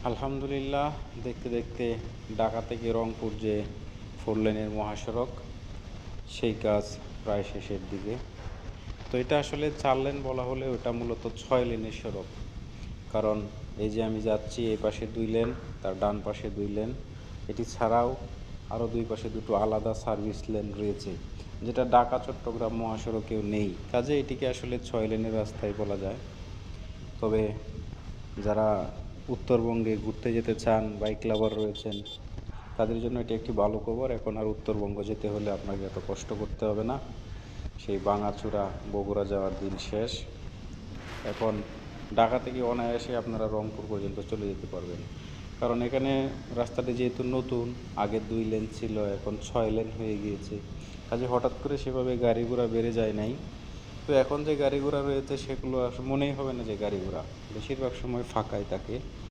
আলহামদুলিল্লাহ, দেখতে দেখতে ঢাকা থেকে রংপুর যে 4 লেনের মহাসড়ক, সেই কাজ প্রায় শেষের দিকে। তো এটা আসলে 4 লেন বলা হলে ওটা মূলত 6 লেনের সড়ক। কারণ এই যে আমি যাচ্ছি, এই পাশে 2 লেন, তার ডান পাশে 2 লেন। এটি ছাড়াও আরও দুই পাশে দুটো আলাদা সার্ভিস লেন রয়েছে, যেটা ঢাকা চট্টগ্রাম মহাসড়কেও নেই। কাজে এটিকে আসলে 6 লেনের রাস্তাই বলা যায়। তবে যারা উত্তরবঙ্গে ঘুরতে যেতে চান, বাইক লাভার রয়েছেন, তাদের জন্য এটি একটি ভালো খবর। এখন আর উত্তরবঙ্গ যেতে হলে আপনাকে এত কষ্ট করতে হবে না। সেই ভাঙাচোরা বগুড়া যাওয়ার দিন শেষ। এখন ঢাকা থেকে অনায়াসে আপনারা রংপুর পর্যন্ত চলে যেতে পারবেন। কারণ এখানে রাস্তাটি যেহেতু নতুন, আগে 2 লেন ছিল, এখন 6 লেন হয়ে গিয়েছে। কাজে হঠাৎ করে সেভাবে গাড়ি ঘোড়া বেড়ে যায় নাই। তো এখন যে গাড়ি ঘোড়া রয়েছে সেগুলো মনেই হবে না যে গাড়ি ঘোড়া, বেশিরভাগ সময় ফাঁকাই থাকে।